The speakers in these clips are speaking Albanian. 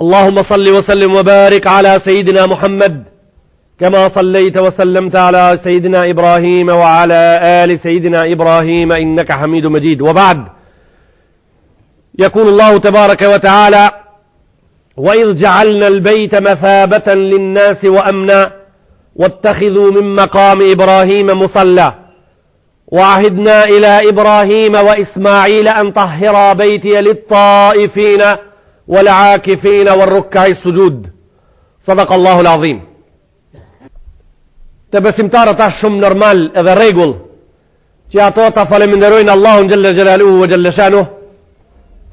اللهم صل وسلم وبارك على سيدنا محمد كما صليت وسلمت على سيدنا إبراهيم وعلى آل سيدنا إبراهيم إنك حميد مجيد. وبعد، يقول الله تبارك وتعالى: وإذ جعلنا البيت مثابة للناس وأمنا واتخذوا من مقام إبراهيم مصلى وعهدنا إلى إبراهيم وإسماعيل أن طهرا بيتي للطائفين والعاكفين والركع السجود. صدق الله العظيم. Të besimtarët është shumë normal edhe regull që ato të faleminderojnë Allahun Gjelle Gjelaluhu vë Gjelle Shanuh,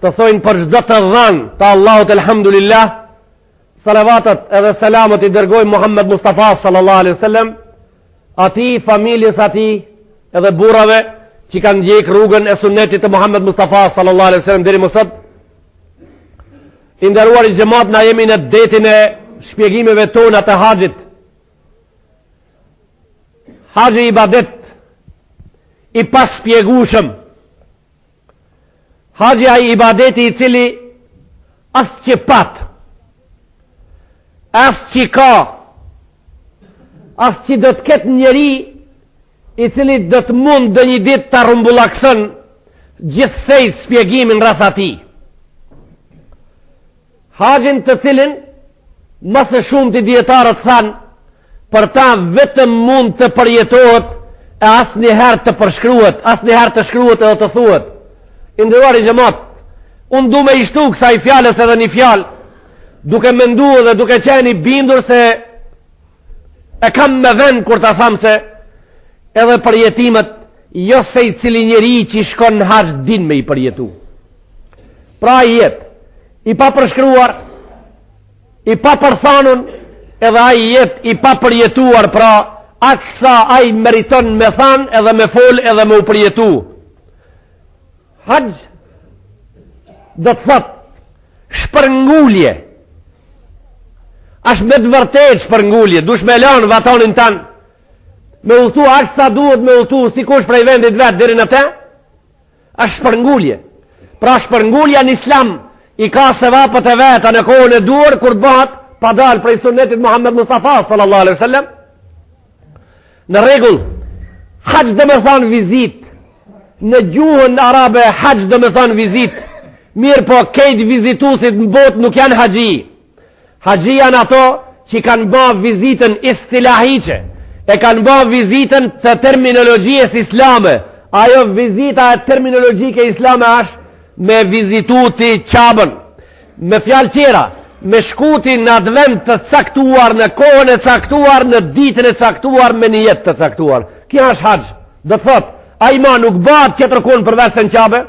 të thojnë për çdo të dhanë të Allahut elhamdulillah, salavatet edhe selamet i dërgojnë Muhammed Mustafa sallallahu alaihi wasallam, ati, familjes ati edhe burrave që kanë ndjek rrugën e sunnetit të Muhammed Mustafa sallallahu alaihi wasallam deri më sot. I nderuar i xhamat, na jemi në detin e shpjegimeve tona të haxhit. Haxhi ibadet i pas shpjegueshëm. Haxhi ai ibadeti i cili as që pat, as që ka, as që do të ketë njeri i cili do të mund dhe një dit të rumbullakson gjithsej shpjegimin rreth atij. Haxhin të cilin më së shumë të dietarët thanë për ta vetëm mund të përjetohet e asnjëherë të përshkruhet, asnjëherë të shkruhet edhe të thuhet. I nderuar i xhamat, unë du me ishtu kësaj fjalës edhe një fjalë, duke menduar dhe duke qenë i bindur se e kam me vend kur ta tham se edhe përjetimet jo se i cili njeri që shkon në haxh din me i përjetu. Pra i jetë i pa përshkruar, i pa përthanun, edhe ai jetë i pa përjetuar, pra aq sa ai meriton me than edhe me fol edhe me u përjetu. Haxh do të thot shpërngulje. Ashtë me të vërtet shpërngulje, dush me lanë vatonin tanë, me udhtu aq sa duhet me udhtu, si kush prej vendit vetë deri në te, ashtë shpërngulje. Pra shpërngulja në islam i ka sevapët e veta në kohën e duar, kur të bëhat pa dalë prej sunnetit Muhammed Mustafa sallallahu alaihi wasallam. Në regull, haxh dhe me thanë vizit, në gjuhën arabe haxh dhe me thanë vizit, mirë po kejt vizitusit në botë nuk janë haxhi. Haxhi janë ato që kanë bë vizitën istilahiqe, e kanë bë vizitën të terminologjisë islame. Ajo vizita e terminologjike islame është me vizituti qabën, me fjalë tjera, me shkuti në atë vend të caktuar, në kohën e caktuar, në ditën e caktuar, me një jetë të caktuar. Kjo është haxh. Do të thotë, ai ma nuk bëhet tjetër kohën përveç se në qabe,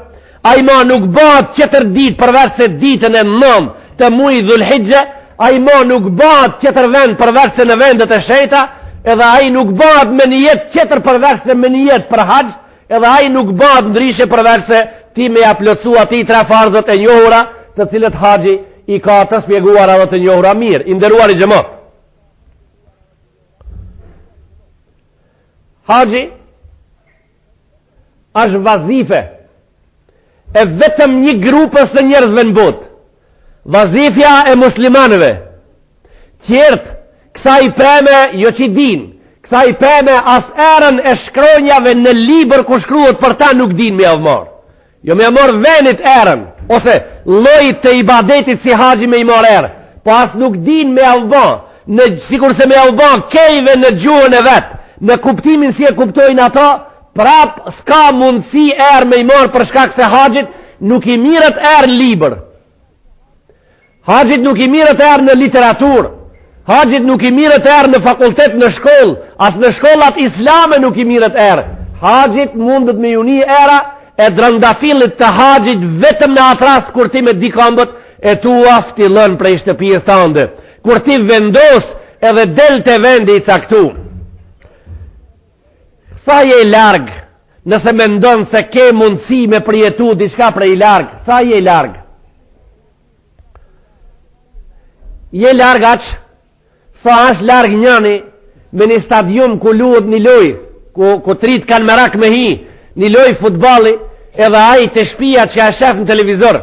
ai ma nuk bëhet tjetër ditë përveç se ditën e 9 të muajit Dhulhijhe, ai ma nuk bëhet tjetër vend përveç se në vendet e shenjta, edhe ai nuk bëhet me një jetë tjetër përveç se me një jetë për haxh, edhe ai nuk bëhet ndryshe përveç se ti me ja plotësu ati 3 farzët e njohura, të cilët haxhi i ka të spjeguar edhe të njohura mirë. I nderuar i xhamat, haxhi është vazife e vetëm një grupës të njerëzve në botë, vazifja e muslimanëve. Qertë, kësa i peme jo që din, kësa i peme as erën e shkronjave në libër ku shkruhet për ta nuk din me avmar. Jo me amor venit erën, ose lojit të ibadetit si haxhi me i mar erë, po as nuk din me avban, sikur se me avban kejve në gjuhën e vetë, në kuptimin si e kuptojnë ata, prap s'ka mundësi erë me i mar për shkak se haxhit nuk i mirët erë në libër. Haxhit nuk i mirët erë në literaturë, haxhit nuk i mirët erë në fakultet në shkollë, as në shkollat islame nuk i mirët erë. Haxhit mundet me juni era e drandafillit të haxhit vetëm në atë rast kur ti me di këmbët e tu afti lën prej shtëpisë tënde, kur ti vendos edhe del të vendi i caktuar. Sa je larg nëse mendon se ke mundësi me përjetu diçka prej larg, sa je larg? Je larg aq sa është larg njëri me një stadium ku luhet një lojë, ku trit kanë merak me hi, një lojë futbolli, edhe ai të shtëpia që e shef në televizor.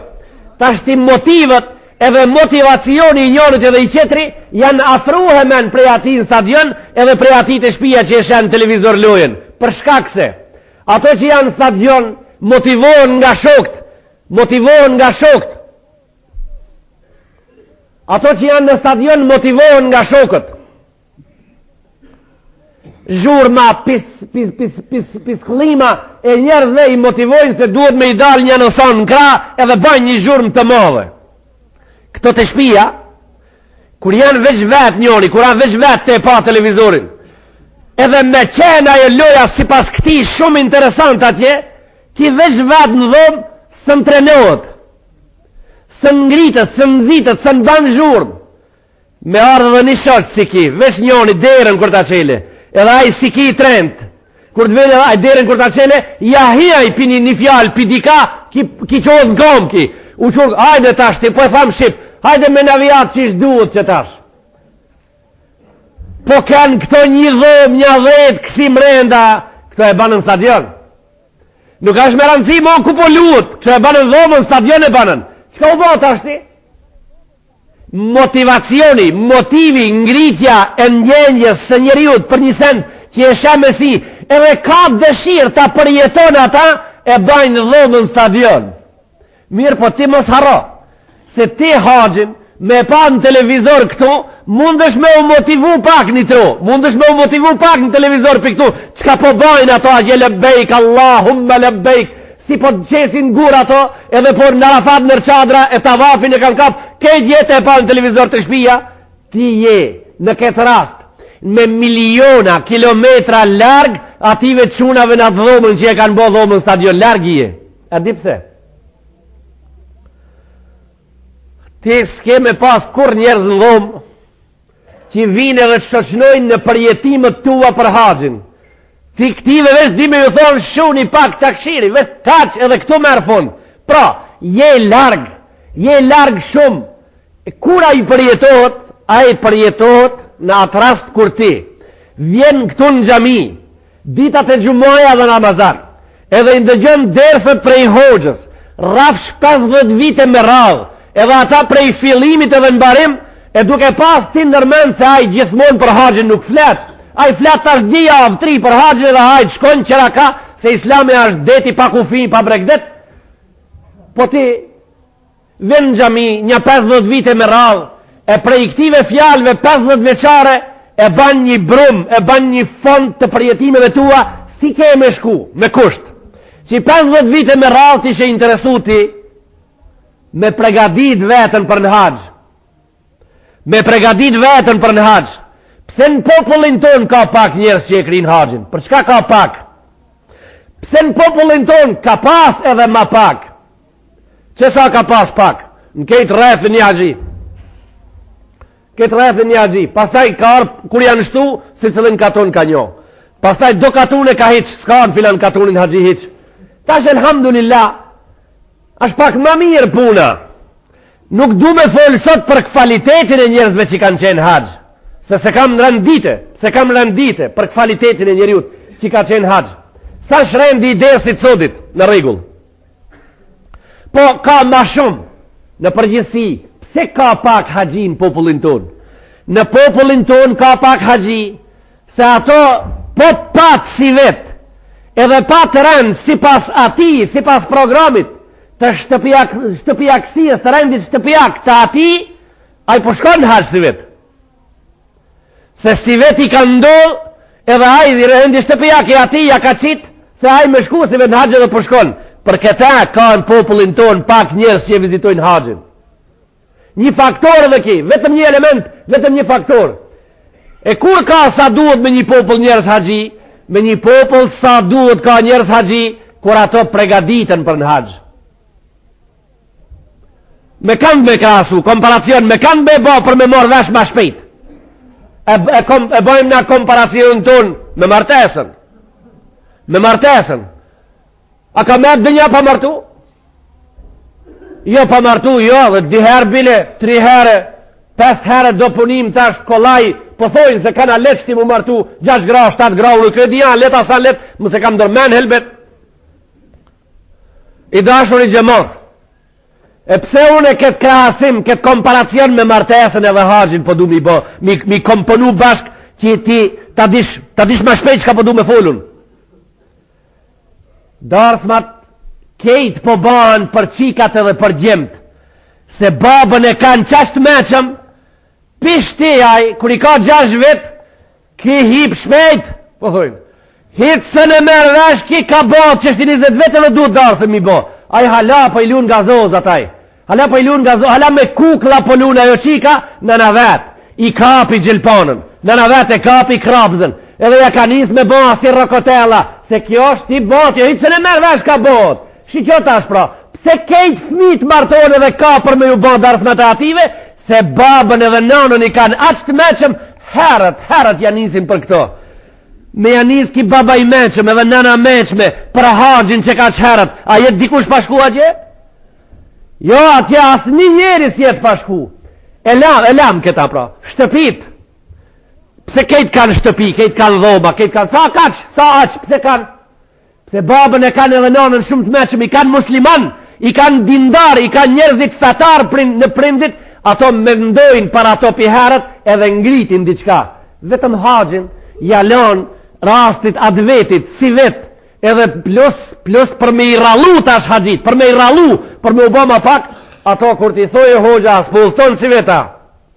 Tash ti motivet edhe motivacioni i njërit edhe i qetri janë afruhemen prej ati në stadion edhe prej ati të shpia që eshen në televizor lojen. Për shkak se ato që janë në stadion motivohen nga shokt. Ato që janë në stadion motivohen nga shokët. Zhurma, pisklima e njerëzve i motivojnë se duhet me i dal një nëson në kra edhe bajnë një zhurmë të madhe. Këto të shpia, kur janë veç vetë njoni, kur janë veç vetë të e pa televizorin, edhe me qena e loja si pas këti shumë interesant atje, ki veç vetë në dhomë së më trenohet, së më ngritët, së më zitët, së më banë zhurmë. Me ardhë dhe një shoqë si ki, veç njoni derën kur ta qele, edhe aj si ki trend, kur të vene aj derën kur ta qele, ja hia i pini një fjallë, pidika, ki qodhë në kom ki, u qurë, hajde tash, ti po e thamë shqip, hajde me navijat që ishtë duhet që tash. Po kanë këto një dhëm, një dhejt, kësi mrenda, këto e banën stadion. Nuk është me rëndësi mo ku po luët, këto e banën dhomën, stadion e banën. Qka u bot ashti? Motivacioni, motivi, ngritja e ndjenjës së njeriut për një send që e shemë si, edhe ka dëshirë ta përjeton ata e bajnë dhomën stadion. Mirë po ti mos haro, se ti haqin me pa në televizor këtu, mundesh me u motivu pak një tro, mundesh me u motivu pak në televizor për këtu, qka po bajnë ato a gjele bejk, Allahumma lebejk, si po të qesin gur ato, edhe por në Arafat nër qadra e tavafin e kanë kap, kejt jetë e pa në televizor të shpia, ti je në këtë rast, me miliona kilometra larg, ative qunave në atë dhomën që e kanë bo dhomën stadion, larg i je. A di pse? Ti s'ke me pas kur njerëz në dhomë, që vine dhe të shoqnojnë në përjetimet tua për haqin. Ti këtive vesh di me ju thonë shuni pak të kshiri, vesh kaq edhe këtu merë fund. Pra, je larg shumë. Kura i përjetohet, a i përjetohet në atë rast kur ti vjen këtu në xhami, ditat e gjumaja dhe Ramazan, edhe i ndëgjën derfët prej hoxhës, rafsh 50 vite me radhë, edhe ata prej fillimit edhe në barim, e duke pas ti nërmen se aj gjithmon për haqin nuk flet, aj flet tash dhja avtri për haqin edhe aj shkon qëra ka, se islami është deti pa kufi, pa bregdet, po ti vjen në xhami një 50 vite me radhë, e prej këtive fjalëve 50 veçare, e ban një brum, e ban një fond të përjetimeve tua, si ke me shku, me kusht, që 50 vite me radhë ti që interesu ti, me pregadit vetën për në haqë. Me pregadit vetën për në haqë. Pse në popullin ton ka pak njerës që e krinë haqën? Për çka ka pak? Pse në popullin ton ka pas edhe ma pak? Që sa ka pas pak? Në kejtë rrethë një haqë. Këtë rrethë një haqë. Pastaj ka arë, kur janë shtu, si cilën katon ka njo. Pastaj do katune ka hiq, s'ka në filan katunin haqë hiq. Tash elhamdulillah, është pak më mirë puna. Nuk du me folë sot për kvalitetin e njerëzve që kanë qenë haqë. Se kam rëndite për kvalitetin e njerëzve që ka qenë haqë. Sa shrendi i dersit sotit në regull. Po ka ma shumë në përgjithsi. Pse ka pak haqi në popullin ton? Në popullin ton ka pak haqi, se ato po pat si vet, edhe pat rënd si pas ati, si pas programit, të shtëpiakësijës, të rendit shtëpiak të ati, a i po shkon në haqë si vetë. Se si vetë i ka ndodhë, edhe a i rendit shtëpiak i ati, ja ka qitë, se a i me shku si vetë në haqë edhe po shkon. Për këta ka në popullin tonë pak njerës që e vizitojnë haqën. Një faktor edhe ki, vetëm një element, vetëm një faktor. E kur ka sa duhet me një popull njerës haqi, me një popull sa duhet ka njerës haqi, kur ato pregaditën për në haqë. Me kanë me krasu, komparacion, me kanë me bo për me morë vesh ma shpejt. E bojmë nga komparacion tonë me martesën. Me martesën. A ka me dë një pa martu? Jo pa martu, jo, dhe 2 herë bile, 3 herë, 5 herë do punim tash kolaj, po thojnë se kana letë shti mu martu, 6 gra, 7 gra, unë kredi janë, leta sa letë, më se kam dërmen helbet. I dashur i gjemot. E pse unë këtë krahasim, këtë komparacion me martesën edhe haxhin po du mi komponu bashk që ti ta dish ma shpejt që ka po du me folun. Darsmat kejt po banë për qikat edhe për gjemt, se babën e kanë qasht meqëm, pishti aj, kër i ka 6 vit, ki hip shpejt, po thujnë, hip së në merë vesh, ki ka botë që shti 20 vit edhe duhet darsën mi bo. Aj hala po i lun gazoz ataj, hala po i lun gazoz, hala me kukla po lun ajo qika, në në vet, i kapi gjilponën, në në vet e kapi krabzën, edhe ja ka nis me bo si rokotella, se kjo është ti botë, jo hip së në merë vesh ka botë. Shqo tash pra, pse kejt fmit martone dhe ka për me ju bo darsmet e ative, se babën edhe nanën i kanë aqtë meqëm, herët janë nisim për këto. Me janë nis ki baba i meqëm edhe nana meqme për haxhin që ka që herët, a jetë dikush pashku a gje? Jo, atja asë një njeri si jetë pashku. E lam këta pra, shtëpit. Pse kejt kanë shtëpi, kejt kanë dhoba, kejt kanë sa kaq, sa aq, pse kanë? Pse babën e kanë edhe nanën shumë të meqëm, i kanë musliman, i kanë dindar, i kanë njerëzit fetar në prindit, ato me ndojnë për ato piherët edhe ngritin diqka. Vetëm haxhin, jalon, rastit atë vetit, si vet, edhe plus për me i ralu tash haxhit, për me i ralu, për me u boma pak, ato kur ti thoje hoxha, s'po ullëton si veta.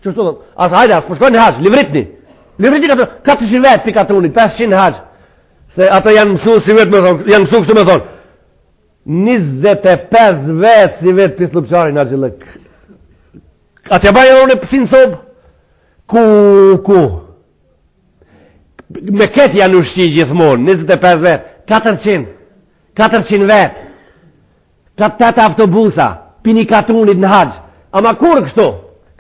Qështu dhe, asë hajde, asë përshkojnë haxh, livritni ato, 400 vet pikatrunit, 500 haxh. Se ato janë mësu si vetë me thonë, janë mësu kështu me thonë, 25 vetë si vetë pislupqari në gjëllëk. Atja bajë unë e pësin sobë? Ku? Me ketë janë ushqi gjithmonë, 25 vetë, 400 vetë, 8 autobusa, pini katunit në haxh. Ama kur kështu?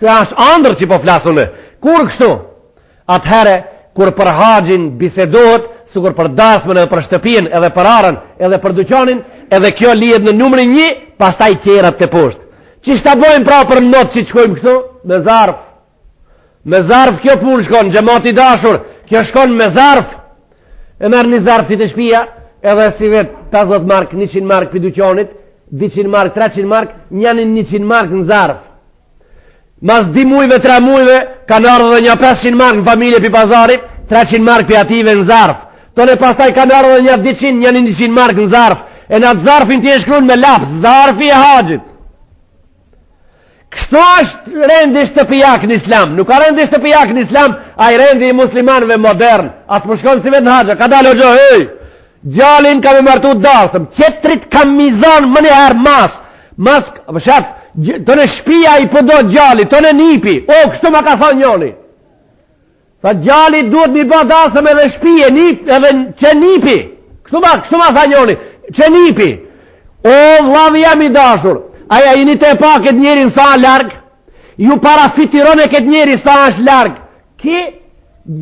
Këja është andër që po flasune. Kur kështu? Atëhere, kur për haxhin bisedohet, sukur për darsmën edhe për shtëpin, edhe për arën, edhe për dyqanin, edhe kjo lihet në numrin 1, pastaj tjerat të poshtë. Që shta bojmë pra për not që shkojmë kështu? Me zarf. Me zarf kjo punë shkon, gjemati dashur, kjo shkon me zarf. E merë një zarf të shpia, edhe si vetë 50 mark, 100 mark për dyqanit, 200 mark, 300 mark, njanin 100 mark në zarf. Mas 2 mujve, 3 mujve, kanë ardhë dhe një 500 mark në familje për pazarit, 300 mark për ative në zarf. Tone pastaj kanë ardhë dhe një 200, një 100 mark në zarf. E në atë zarfin të shkruan me laps, zarfi e haxhit. Kështu është rendi shtëpijak në islam. Nuk ka rendi shtëpijak në islam, a i rendi i muslimanëve modern. Asë më shkon si vetë në haxha, ka dalë o gjo, hej, gjallin ka me martu darsëm, qetrit ka mizan më një herë mas, shatë, të në shpia i pëdo gjalli, të në nipi, kështu ma ka thonë njoni. Tha gjalli duhet mi bë darsëm edhe shpije, edhe që nipi, kështu ma tha njoni, që nipi. Vlavi jam i dashur, aja i një të pa këtë njerin sa largë, ju parafitiron e këtë njeri sa është largë. Ki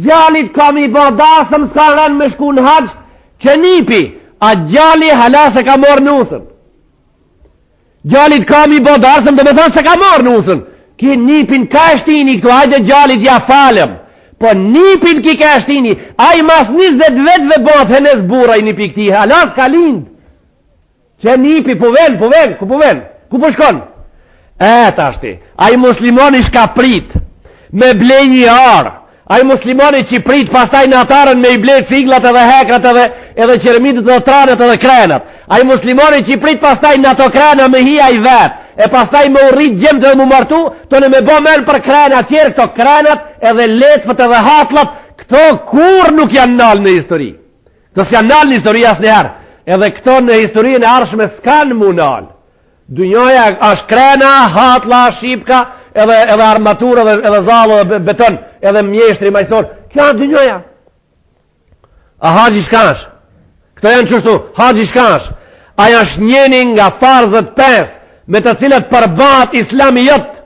gjallit ka mi bë darsëm, s'ka rënë me shku në haxh, që nipi, a gjalli hala se ka morë nusën. Gjallit ka mi bo darsëm dhe me thonë se ka morë nusën. Ki nipin ka shtini këtu, hajde gjallit ja falem. Po nipin ki ka shtini, a i mas 20 vetëve botë henes bura i nipi këti, halas ka lind. Që nipi, po ven, ku po shkon? Tashti, a i muslimoni shka prit, me blej një arë, a i muslimoni që prit pastaj në atarën me i blej ciglat edhe hekrat edhe qeremitit dhe tranët edhe krenat. A i muslimoni që prit pastaj në ato krena me hia i vetë, e pastaj me urrit gjemt edhe mu martu, të në me bo men për krenat tjerë, këto krenat edhe letfët edhe hatlat, këto kur nuk janë nalë në histori. Këto s'janë nalë në histori asë njëherë, edhe këto në historinë e arshme s'kanë mu nalë. Dunjoja është krena, hatla, shipka, edhe armatur, edhe zalo, edhe beton, edhe mjeshtri, majstor. Kjo është dunjoja. A haxhi shka është? Këto janë qështu, haxhi shka është? Aja është njeni nga farzët 5, me të cilët përbat islami jëtë.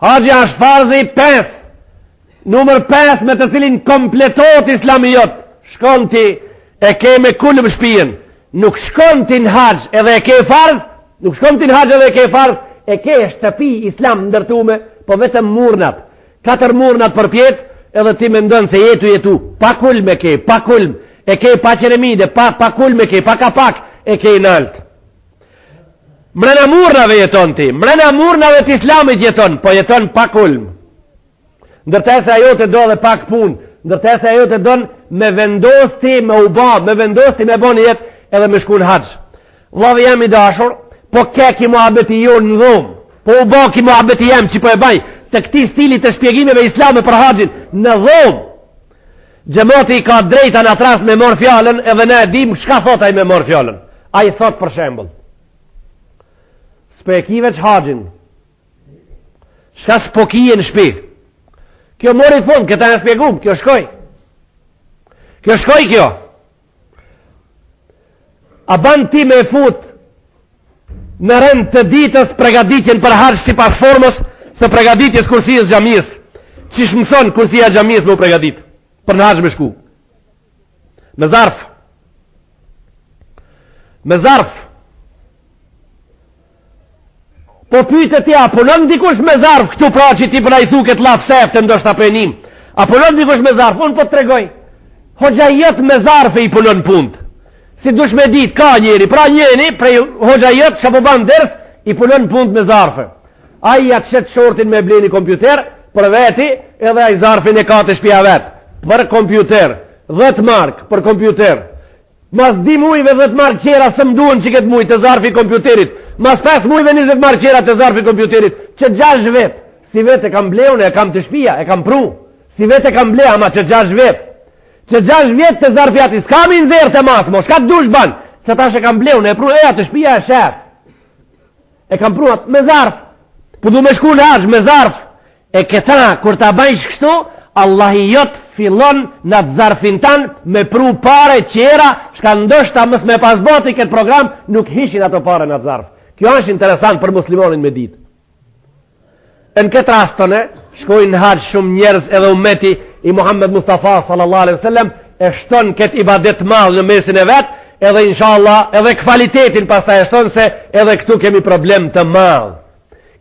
Haxhi është farzi 5, numër 5 me të cilin kompletot islami jëtë. Shkon ti e ke me kulëm shpijen, nuk shkon ti në haxh edhe e ke farz, nuk shkon ti në haxh edhe e ke farz, e ke shtëpi islam ndërtume, po vetëm murnat, 4 murnat për pjetë, edhe ti me ndonë se jetu, pa kulm e ke, e ke pa qeremide, pa kulm e ke, pa kapak, e ke në altë. Mrena murnave jeton ti, mrena murnave të islamit jeton, po jeton pak ulm. Ndërtesa ajo të do dhe pak pun, ndërtesa ajo të don me vendosti, me uba, me vendosti, me bon jetë edhe me shku në haqë. Vllavi jam i dashur, po ke ki muhabeti jo në dhomë, po uba ki muhabeti jam që po e baj, të këti stili të shpjegimeve islame për haqin në dhomë. Gjemoti ka drejta në atras me mor fjallën, edhe ne dim shka thot ai me mor fjallën. A i thot për shembol, s'pe e kive që haqin, shka s'po kije në shpi. Kjo mori fund, këta në spjegum, kjo shkoj. Kjo shkoj kjo. A ban ti me fut në rend të ditës pregaditjen për haqë si pas formës së pregaditjes kursijës gjamiës. Qish mëson kursija gjamiës me u pregadit për në haqë me shku. Me zarf. Me zarf. Po pyte ti, a punon dikush me zarf këtu pra që ti pra i thu këtë laf sefte ndoshta për nim. A punon dikush me zarf? Unë po të tregoj. Hoxha jetë me zarf e i punon punt. Si dush me dit, ka njeri, pra njeri, prej hoxha jetë që po ban ders, i punon punt me zarfe. Aja të shetë shortin me bleni kompjuter, për veti, edhe aj zarfin e ka të shpia vetë. Për kompjuter, 10 mark për kompjuter. Mas 10 mujve 10 mark qera së mduën që këtë muj të zarfi kompjuterit. Mas 5 mujve 20 mark qera të zarfi kompjuterit. Që 6 vet, si vet e kam bleune, e kam të shpia, e kam pru. Si vet e kam ble, ama që 6 vet. Që 6 vet të zarfi ati, s'kam i në verë të mas, mo, shka të dush ban. Që ta shë kam bleune, e pru, e atë shpia e shef. E kam pru atë me zarf. Po du me shku në haqë me zarf. E këta, kur ta bajsh kështu, Allah i jot fillon në të zarfin tanë me pru pare qera, shka ndoshta mës me pasboti këtë program, nuk hishin ato pare në të zarf. Kjo është interesant për muslimonin me dit. Në këtë rastone, shkojnë në haqë shumë njerëz edhe umeti i Muhammed Mustafa sallallahu alaihi wasallam, e shton këtë ibadet malë në mesin e vetë, edhe inshallah, edhe kvalitetin pasta e shton se edhe këtu kemi problem të malë.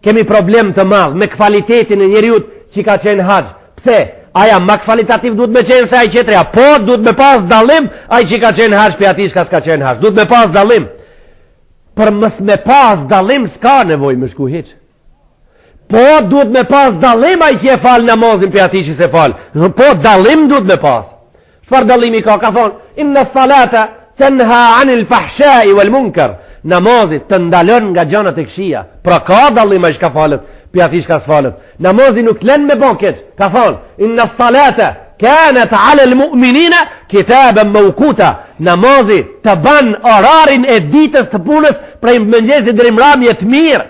Kemi problem të malë me kvalitetin e njeriut që ka qenë haqë. Pse? Aja ma kvalitativ duhet me qenë se aj qetreja, po duhet me pas dalim aj që ka qenë haqë për ati shka s'ka qenë haqë. Duhet me pas dalim. Për mës me pas dalim s'ka nevoj me shku heq. Po duhet me pas dalim aj që e falë namazin për ati që se falë. Po dalim duhet me pas. Shfar dalimi ka thonë, inna salata tenha anil fahshai wal munkar. Namazit të ndalon nga gjanat e këshia. Pra ka dalim aj që ka falët për ati shka s'falët. Namazi nuk len me bonket. Ka thonë, inna salata kanat ala al-mu'minina kitaban mawquta. Namazi të ban orarin e ditës të punës prej mëngjesit deri mramje të mirë.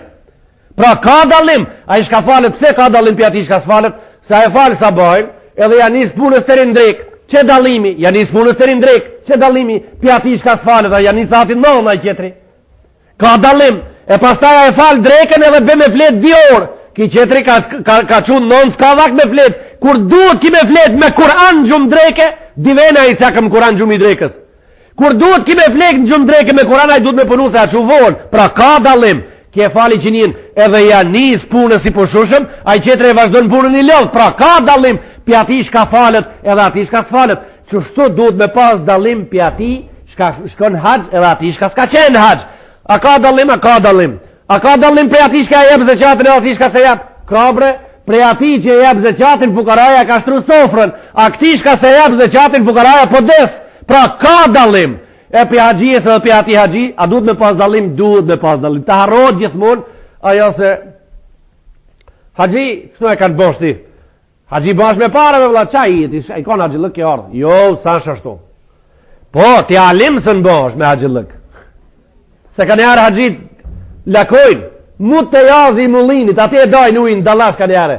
Pra ka dallim. Ai shka falet, pse ka dallim për ati shka s'falët? Sa e falë sa bajnë, edhe ja nis punës të rindrek. Që dallimi? Ja nis punës të rindrek. Që dallimi? Për ati shka s'falët, ja nis atin nëna i qetri. Ka dallim. E pastaj e falë dreken edhe be me flet 2 orë. Ki qetri ka qunë non s'ka dhak me flet. Kur duhet ki me flet me Kur'an gjumë dreke, divena i cakëm Kur'an gjumë i drekës. Kur duhet ki me flet në gjumë dreke me Kur'an, a i duhet me punu se a quvon. Pra ka dalim. Ki e fali që njën edhe ja nis punës si pushushëm, a i qetri e vazhdojnë punën i lodhë. Pra ka dalim pi ati shka falet edhe ati shka s'falet. Qështu duhet me pas dalim pi ati shka shkon haqë edhe ati shka s'ka qenë haqë. A ka dalim, a ka dalim. A ka dalim prej ati shka e jebë zeqatin e ati shka se jebë? Krabre, prej ati që e jebë zeqatin fukaraja ka shtru sofrën. A këti shka se jebë zeqatin fukaraja po des. Pra ka dalim. E për haqijës edhe për ati haqij, a duhet me pas dalim? Duhet me pas dalim. Ta harrot gjithmon, ajo se haqij, kështu e kanë boshti. Haqij bash me pare me vla, qa i jeti? I konë haqij lëk e ardhë. Jo, sa shashtu. Po, ti alim së në bash me haqij lëk. Se ka njerë haqij lakojnë, mut të jazë i mullinit, ati e dojnë ujnë, dalash ka njere.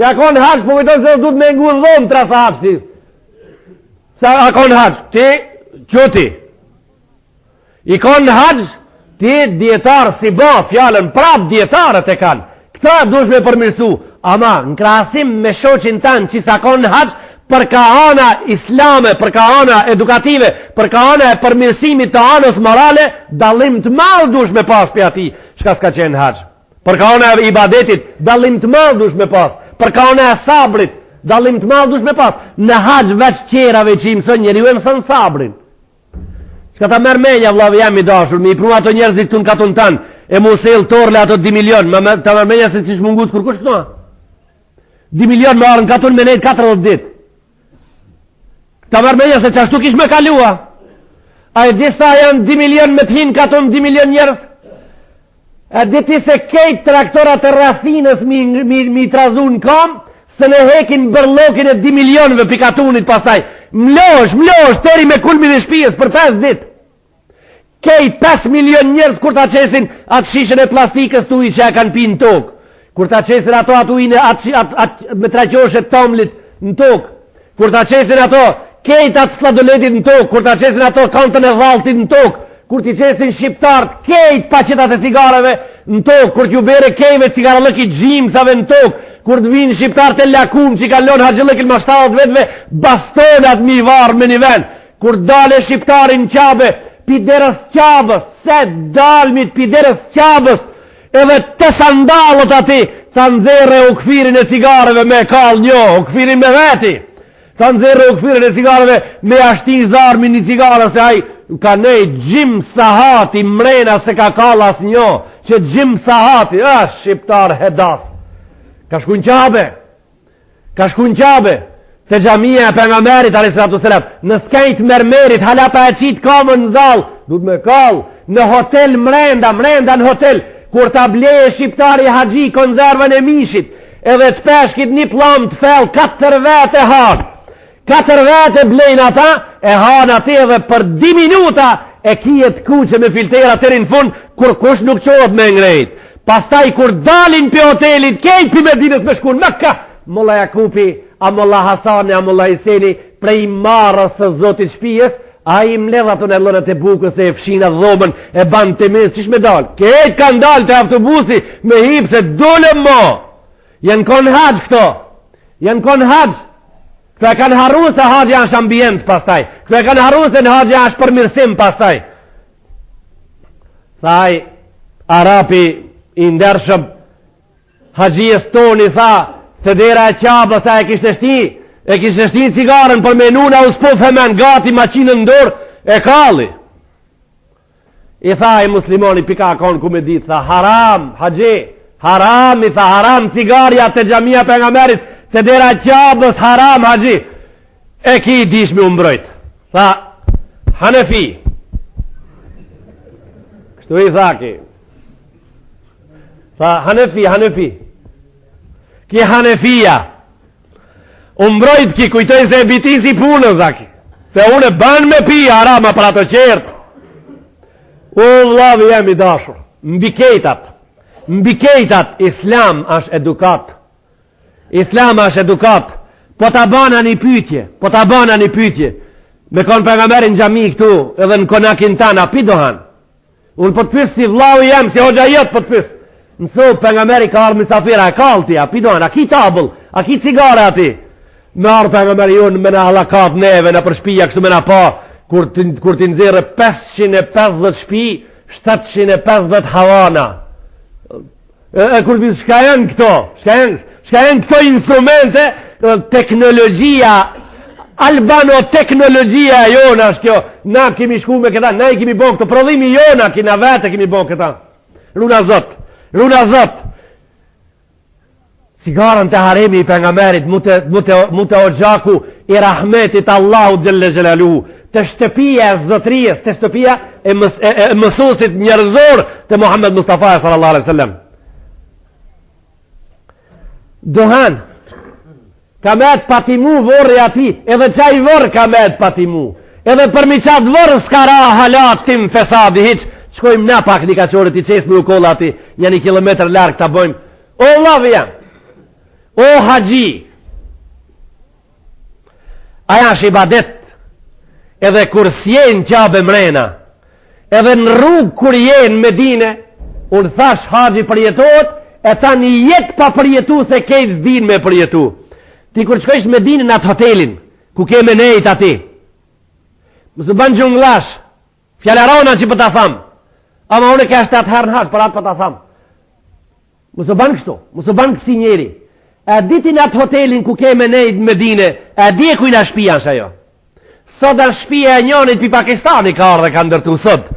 Ja konë haqë, po vëjtojnë se du të me ngu dhomë tra sa haqë ti. Sa a konë haqë, ti, qëti. I konë haqë, ti djetarë si ba, fjallën prap djetarët e kanë. Këta dush me përmirësu, ama në krasim me shoqin tanë që sa konë haqë, për ka ana islame, për ka ana edukative, për ka ana e përmirësimit të anës morale, dalim të malë dush me pas për ati, shka s'ka qenë haqë. Për ka ana e ibadetit, dalim të malë dush me pas. Për ka ana e sabrit, dalim të malë dush me pas. Në haqë veç qerave që i mësën njeri, u e mësën sabrin. Shka ta mërmenja, vlavë jam i dashur, mi i pru ato njerëzit të në katun tanë, e mu sel torle ato 2 milion, ta mërmenja se që shmungus kur kush këtoa? 2 milion më arën katon me nejt 40 dit. Ta mërmenja se që ashtu kish me kalua. A e disa janë 2 milion me t'hin katon 2 milion njerës? A diti se kejt traktorat e Rafines mi trazu në kam, se ne hekin bërlokin e 2 milionve pikatunit pastaj. Mlosh, teri me kulmin e shpijes për 5 dit. Kejt 5 milion njerës kur ta qesin atë shishën e plastikës tu i që e kanë pi në tokë. Kur ta qesin ato atu i me traqoshet tomlit në tokë. Kur ta qesin ato kejt atë sladoletit në tokë. Kur ta qesin ato kantën e dhaltit në tokë. Kur ti qesin shqiptarët kejt paqitat e cigareve në tokë. Kur t'ju bere kejve cigaralëki gjimsave në tokë. Kur të vinë shqiptarët e lakum që i kalon haqëllëkin ma 70 vetve bastonat mi varë me një ven. Kur dale shqiptarin qabe piderës qabës, se dalmit piderës qabës, edhe të sandalët ati, të nëzere u këfirin e cigareve me kal njo, u këfirin me veti, të nëzere u këfirin e cigareve me ashti zarmi një cigare, se aj ka nej gjim sahati mrena se ka kalas njo, që gjim sahati, shqiptar hedas, ka shkun qabe, të gjamia e pengamerit, a.s. në skajt mërmerit, hala pa e qitë kamën në zalë, du të me kalë, në hotel mrenda në hotel, kur ta bleje shqiptari haxhi konzervën e mishit, edhe të peshkit një plam të fel, 4 vete hanë, 4 vete blejnë ata, e hanë ati edhe për 10 minuta, e kijet kuqe me filtera të rinë fund, kur kush nuk qohet me ngrejt. Pastaj kur dalin për hotelit, kejt për Medinës me shkun, Mekka, Molla Jakupi, a Molla Hasani, a Molla Hiseni, prej marës së zotit shpijes, a i mledha të në lënët e bukës e fshina dhomën e banë të mes, qish me dalë? Kejt kanë dalë të autobusi me hipë se dole mo. Jenë konë haqë këto. Këto e kanë haru se haqë është ambient pastaj. Këto e kanë haru se në haqë është përmirësim pastaj. Thaj, Arapi i ndershëm, haqijës toni tha, të dera e qabës a e kishtë shti cigaren për menuna u s'po femen gati maqinën ndor e kalli. I tha i muslimoni pika konë ku me ditë, tha haram, haqi, haram, i tha haram cigarja të gjamia për nga merit, të dera e qabës haram, haqi. E ki i dish me umbrojt. Tha, Hanefi. Kështu i tha ki. Tha, Hanefi. Ki Hanefia umbrojt ki kujtoj se e bitisi punën dhaki se unë e ban me pi harama për ato qertë. O vlavi jemi dashur, mbi kejtat Islam është edukat, po ta bana një pytje me konë për nga merin gjami këtu edhe në konakin tana pidohan unë po të pysë si vlavi jem si hoxha jetë po të pysë nëso për nga meri ka arë misafira e kalti, a pidohan, a ki tabull, a ki cigare ati. Me arë për nga meri unë me në halakat neve, në për shpija, kështu me në pa, kur ti nëzire 550 shpi, 750 havana. E kur bisë, shka janë këto? Shka janë këto instrumente, teknologjia, albano-teknologjia jona është kjo. Na kemi shku me këta, na i kemi bon këto, prodhimi jona, kina vete kemi bon këta. Runa zot cigarën të haremi për nga merit mu të o gjaku i rahmetit Allahu gjelle gjelalu të shtëpia e zotrijës të shtëpia e mësusit njerëzor të Muhammed Mustafa sallallahu alaihi wasallam. Dohan kamet patimu vorri ati edhe qaj vorr kamet patimu edhe përmi qatë vorr s'kara halat tim fesadi hiq. Shkojmë na pak një kaqorit i qesë me u kolla ati, një 1 kilometr larkë të bojmë. O lavë jam, o haxhi, aja është ibadet, edhe kur s'jen qabe mrena, edhe në rrugë kur jenë Medine, unë thash haxhi përjetot, e ta një jetë pa përjetu se kejtë s'din me përjetu. Ti kur qkojsh Medine në atë hotelin, ku keme nejt ati, mësë banë gjunglash, fjallarona që për ta thamë, ama unë e ka 7 herë në haqë, për atë për ta thamë. Mësë banë kështu, mësë banë kësi njeri. E diti në atë hotelin ku keme nejtë Medine, e di e kujna shpia në shajo. Sot është shpia e njonit për Pakistani ka orë dhe ka ndërtu sot.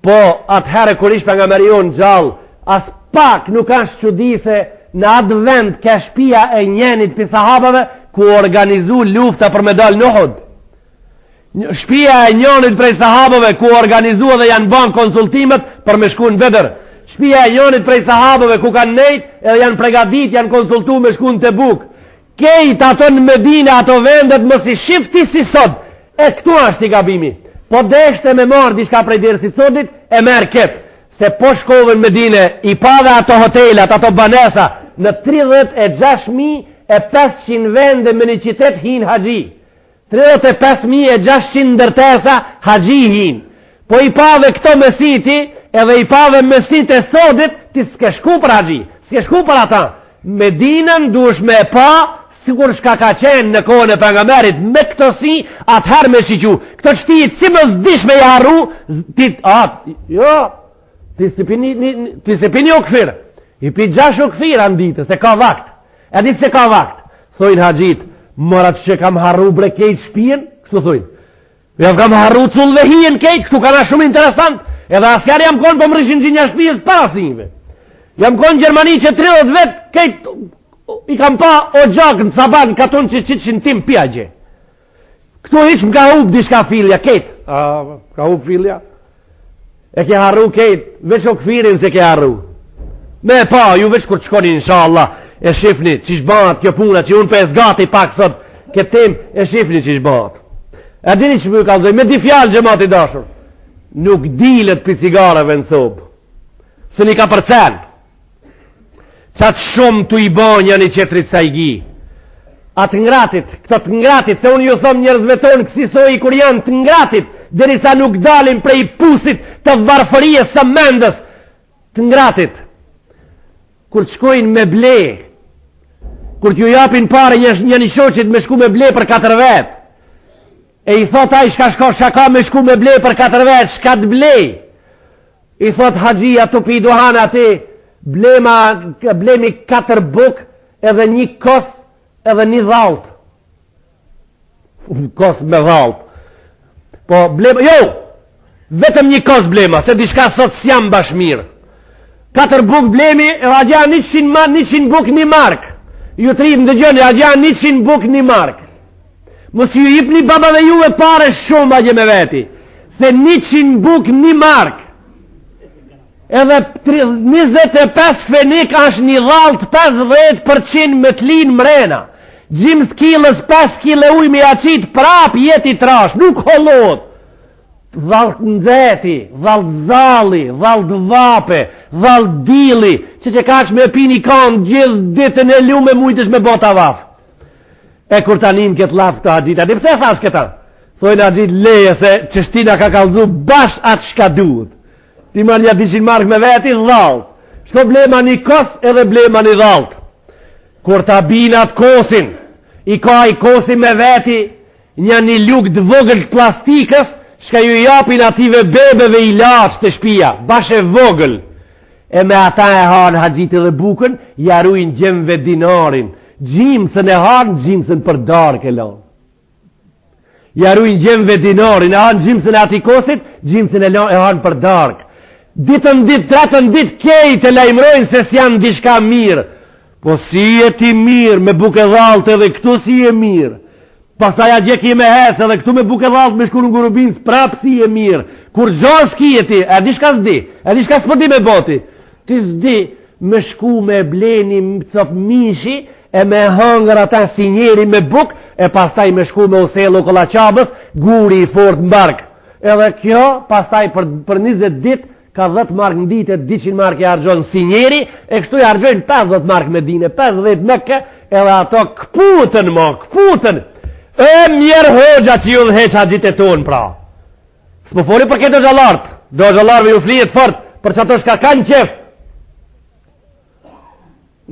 Po, atëherë kur ish pejgamberi jon gjallë, as pak nuk është çudi se në atë vend ka shtëpia e njënit për sahabëve ku organizu lufta për me dal në Uhud. Shtëpia e njënit prej sahabëve ku organizu dhe janë bën konsultimet për me shku në Bedër. Shtëpia e njënit prej sahabëve ku kanë nejt edhe janë pregadit, janë konsultu me shku në Tebuk. Kejt ato në Medinë, ato vendet mos i shifti si sot. E këtu është i gabimi. Po deshte me marrë diçka prej dersit sotit, e merr ketë. Se po shkove në Medinë, i pa dhe ato hotelat, ato banesa, në 36.500 vende me një qytet hin haxhi. 35.600 ndërtesa haxhi hin. Po i pa dhe këto mesiti, edhe i pa dhe mesit e sotit, ti s'ke shku për haxhi, s'ke shku për ata. Medinën duesh me pa, sikur shka ka qenë në kohën e pejgamberit, me këto si, atëherë me shiqu. Këto qëtijit si më zdish me jarru, ti se pini o këfirë. I pi 6 o këfirë anë ditë, se ka vakt. E ditë se ka vakt. Thojnë haxhit, mërat që kam harru bre kejt shpijen, kështu thojnë. Ja kam harru cull dhe hien kejt, këtu kana shumë interesant. Edhe asker jam konë për më rrishin gjinja shpijes parasinjve. Jam konë Gjermani që 30 vetë, kejt i kam pa o gjakë në saban, katon që qitë tim pja gje. Këtu iq më ka hup dishka filja, kejt. Ka hup filja. E ke harru kejt, veç o këfirin se ke harru. Me pa, ju veç kur qkoni inshallah, e shifni që shbat kjo puna, që unë për gati pak sot, këtë tim, e shifni që shbat. E dini që më kalzoj, me di fjalë gjemati dashur, nuk dilet për cigareve në sobë, së një ka përcen, qatë shumë të i bonja një qetrit sa i gi. Atë ngratit, këto të ngratit, se unë ju thom njerëzve tonë kësisoj kur janë të ngratit, derisa nuk dalim prej pusit të varfërijes së mendës, të ngratit, kur të shkojnë me ble, kur t'ju japin pare një shoqit me shku me ble për 4 vetë, e i thot a i shka me shku me ble për 4 vetë, shka të ble, i thot haxhia të pi duhana ati, blemi 4 buk edhe 1 kos edhe 1 dhalt. Kos me dhalt. Po blema, jo, vetëm 1 kos blema, se diçka sot s'jam bashmir. 4 buk blemi, e agja 100 buk 1 mark. Ju të rrim dhe gjëni, agja 100 buk 1 mark. Mos ju jipni babave juve pare shumë agje me veti, se 100 buk 1 mark. Edhe 25 fenik është 1 dhalt 50% me t'lin mrena. Gjimës kilës 5 kile uj me aqit prap jeti trash, nuk holot. Dhalt nxeti, dhalt zali, dhalt vape, dhalt dili, që kash me pini kanë gjithë ditën e lume mujtësh me bota vaf. E kur tanin këtë laf këto haxhita, di pse thash këta? Thojnë haxhit leje se qështina ka kalzu bash atë shka duhet. Ti marrë një 200 mark me veti, dhalt. Shko blema 1 kos edhe blema 1 dhalt. Kur ta binat kosin, i ka i kosi me veti një luk të vogël të plastikës, shka ju japin ative bebeve i laqë të shpia, bashe vogël. E me ata e hanë haxhiti dhe bukën, jarujnë gjemve dinarin. Gjimësën e hanë, gjimësën për dark e lanë. Jarujnë gjemve dinarin, e hanë gjimësën e ati kosit, gjimësën e hanë për dark. Ditën dit, tretën dit, kejt e lajmërojnë se s'janë dishka mirë. Po si e ti mirë me buke dhalt edhe këtu si e mirë. Pastaj a gjeki me hecë edhe këtu me buke dhalt me shku në Gurubinës prap si e mirë. Kur gjo s'ki e ti, e di shka s'di, e di shka s'pëdi me boti. Ti s'di me shku me bleni cop mishi e me hangër ata si njeri me buk e pastaj me shku me uselo kolla qabës, guri i fort mbark. Edhe kjo, pastaj për 20 dit, ka 10 mark në ditë, 200 mark e argjojnë si njeri, e kështu e argjojnë 50 mark me dine, 50 meke, edhe ato këputën mo, këputën. E mjerë hoxha që ju dhe heqa gjitë e tonë pra. S'po foli për këtë gjallartë, do gjallarëve ju flijet fort, për që ato shka kanë qef.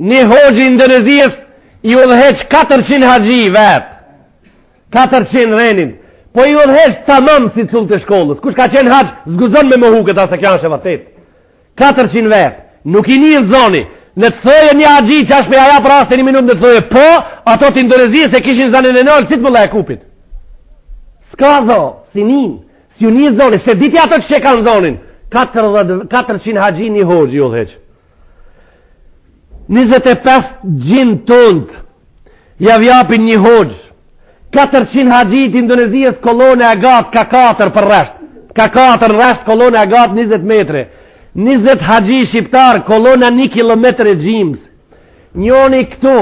Një hoxhi Indonezijës ju dhe heq 400 haxhi vetë, 400 renin. Po i udhëhesh tamam si cull të shkollës. Kush ka qenë haxh, zguzon me mohu këta se kjo është e vërtet. 400 vetë. Nuk i një zoni. Në të thoje një haxhi që është me aja për asë të 1 minutë në të thoje po, ato të Indonezijë se kishin zanin e nëllë, si të më la e kupit. Ska zo, si nin, si u një zoni, se diti ato që kanë zonin. 400 haxhi një hoxhi u dheq. 25 gjin tund ja vjapin një hoxh. 400 haxhi të Indonezijës kolone e gat ka 4 për rresht. Ka 4 rresht kolone e gat 20 metre. 20 haxhi shqiptar kolona 1 kilometër e gjimës. Njoni këtu,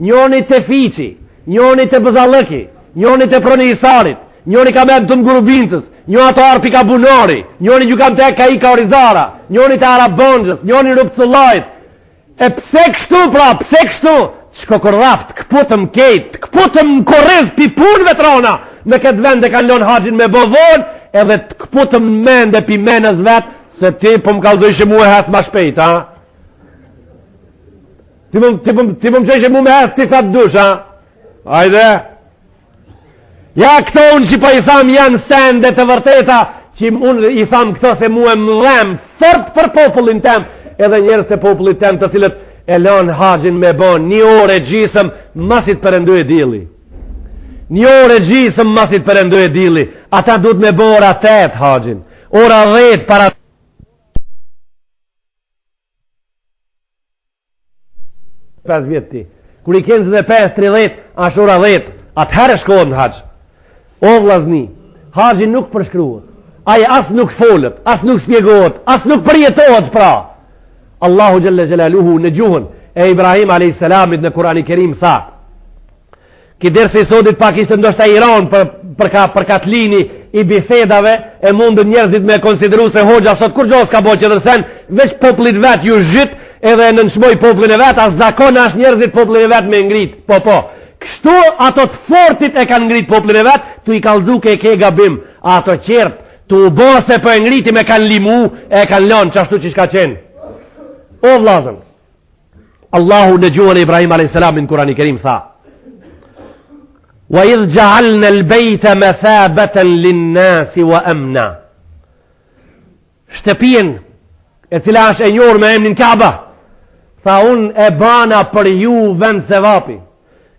njoni të Fiqi, njoni të Bëzallëki, njoni të Proni Isarit, njoni ka me të Ngurubincës, njoni të Arpi ka Bunari, njoni ju kam të ka i ka Orizara, njoni të Arabongjës, njoni Rupësullajt. E pse kështu pra, pse kështu? Shkokorraft, këputëm kejt, këputëm në korriz pi punëve trona, në këtë vend e kanë lënë haxhin me bovon, edhe të këputëm në mende pi menës vetë, se ti po më kallëzojshë mu e hasë ma shpejt, ha? Ti po më qeshë mu me hasë ti sa të dush, ha? Ajde? Ja këto unë që po i tham janë sende të vërteta, që unë i tham këto se mu e më dhem fort për popullin tem, edhe njerës të popullit tem të cilët e lën haxhin me bon 1 orë gjisëm masit përëndu e dili. 1 orë gjisëm masit përëndu e dili. Ata duhet me bo ora 8 haxhin. Ora 10 para 5 vjetë ti. Kër i 25-30 ashtë ora 10. Atëherë shkohet në haxh. O vllazni, haxhi nuk përshkruhet. Ai as nuk folët, as nuk spjegohet, as nuk përjetohet pra. Allahu Jalla Jalaluhu në gjuhën e Ibrahim a.s. në Kurani Kerim tha, ki derse i sotit pak ishte ndoshta Iran për katlini i bisedave e mundën njerëzit me konsideru se hoxha sot kur gjo s'ka bo që dërsen veç poplit vet ju zhyt edhe në nëshmoj poplin e vet as zakon ashtë njerëzit poplin e vet me ngrit po kështu ato të fortit e kanë ngrit poplin e vet tu i kalzu ke gabim ato qert tu u bose për ngriti me kanë limu e kanë lon qashtu që shka qenë. O vlazën, Allahu në gjuhën e Ibrahim a.s. në Kurani Kerim tha, wa idh gja'alna al-bayta mathabatan lin-nasi wa amna. Shtëpien e cila është e njohur me emrin Kaaba, tha unë e bana për ju vend sevapi.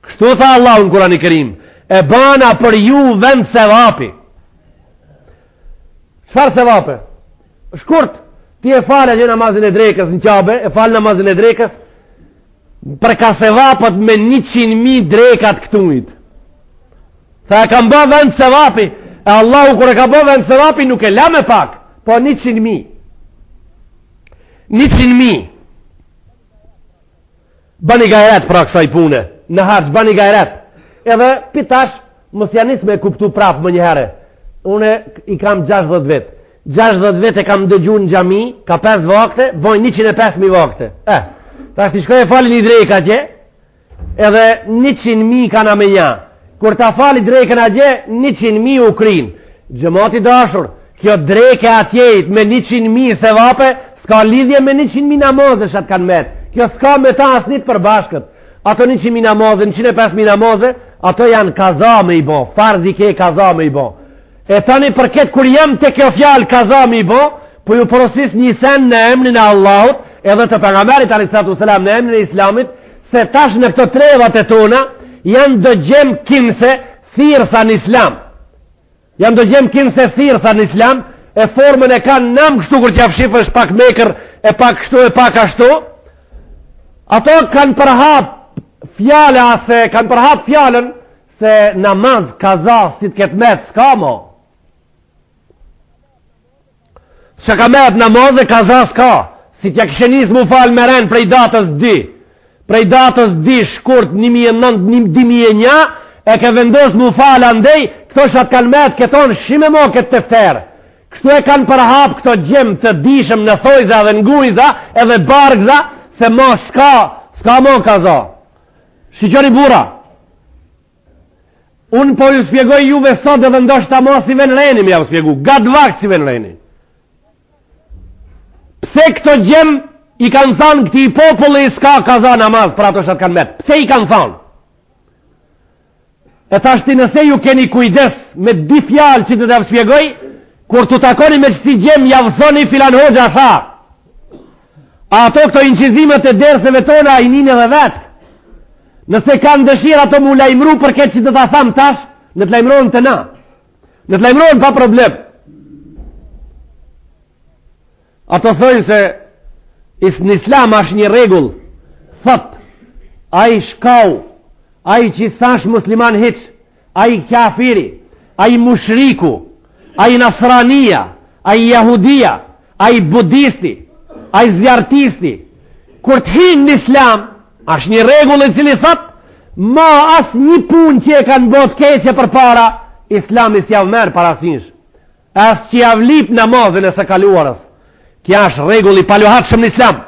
Kështu tha Allahu në Kurani Kerim, e bana për ju vend sevapi. Çfarë sevape? Shkurt. Ti e falë gjë namazin e drekës në Qabe, e falë namazin e drekës, për ka sevapët me 100.000 drekat këtumit. Tha e kam bë vend sevapi, e Allahu kër e ka bë vend sevapi nuk e la me pak, po 100.000. 100.000. Bani gajret pra kësaj pune, në harç bani gajret. Edhe pitash, mos janis me kuptu prapë më njëherë. Une i kam 60 vetë. 60 vete kam dëgju në gjami, ka 5 vakte, bojnë 105.000 vakte. Ta shti shkoj e fali një drejka atje, edhe 100.000 kana me nja. Kur ta fali drejken atje, 100.000 u krinë. Gjëmati dashur, kjo drejke atjejt me 100.000 se vape, s'ka lidhje me 100.000 namazë shatë kanë metë. Kjo s'ka me ta asnit për bashkët. Ato 100.000 namazë, 105.000 namazë, ato janë kaza me i bo, farzi ke kaza me i bo. E tani përket kur jem të kjo fjalë kaza mi bo, po ju porosis një sen në emrin e Allahut, edhe të pejgamberit a.s. në emrin e Islamit, se tash në këto trevat e tona, janë dëgjem kimse thirësa në Islam. Janë dëgjem kimse thirësa në Islam, e formën e kanë nam kështu kur që afshifë është pak mekër, e pak kështu e pak ashtu. Ato kanë përhap fjale, ase kanë përhap fjallën, se namaz kaza si të ketë metë s'ka mo. Që ka metë namaz e kaza s'ka, si t'ja këshenis mu falë me renë prej datës 2. Prej datës 2 shkurt 2009-2001, e ke vendos mu falë andej, këto shatë kanë metë këton shime mo këtë tefterë. Kështu e kanë përhap këto gjemë të dishëm në thojza dhe në ngujza edhe bargza, se mo s'ka mo kaza. Shqyqoni bura, unë po ju spjegoj juve sot edhe ndoshta mo si ven reni me ja u spjegu, gatë vakt si ven reni. Pse këto gjem i kanë thonë këti populli s'ka kaza namaz për ato shatë kanë metë? Pse i kanë thonë? E tashti nëse ju keni kujdes me 2 fjalë që të të spjegoj, kur të takoni me qësi gjem javë thoni filan hoxha tha. Ato këto inqizimet e derseve tona i njën edhe vetë. Nëse kanë dëshirë ato mu lajmru për këtë që të ta tham tash, në të lajmrojnë të na. Në të lajmrojnë pa problem. Ato thojnë se në islam është një regull, thot, a i shkau, a i qisash musliman hiq, a i kafiri, a i mushriku, a i nasrania, a i jahudia, a i budisti, a i zjartisti, kur të hinë në islam, është një regull e cili thot, ma as një pun që e kanë bot keqe për para, islami si javë merë parasinsh, as që javë lip namazin e së kaluarës. Kja është regull i paluhatshëm në islam.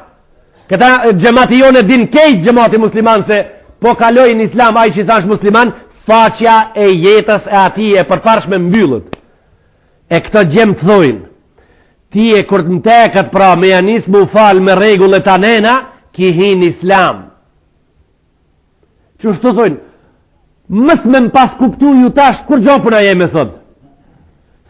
Këta gjemati jone din kejt gjemati musliman se po kaloj në islam a i që sash musliman, faqja e jetës e ati e përparshme mbyllët. E këto gjem të thojnë, ti e kur të mtekët pra me janis mu falë me regullet anena, ki hin islam. Që shtu thojnë, mës me më pas kuptu ju tash, kur gjopuna jeme sot?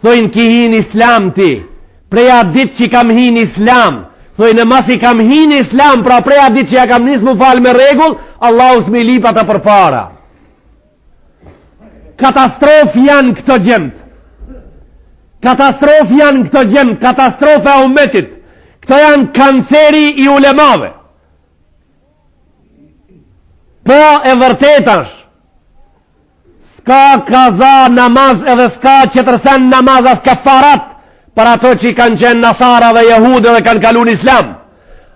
Thojnë ki hin islam ti, preja dit që kam hin islam, thojnë mas i kam hin islam, pra preja dit që ja kam nis mu falë me regull, Allah usmi lipa të për para. Katastrof janë këto gjemt. Katastrof janë këto gjemt, katastrofe a umetit. Këto janë kanceri i ulemave. Po e vërtetash, s'ka kaza namaz edhe s'ka qëtërsen namaz as kafarat për ato që i kanë qenë Nasara dhe Jehude dhe kanë kalun islam.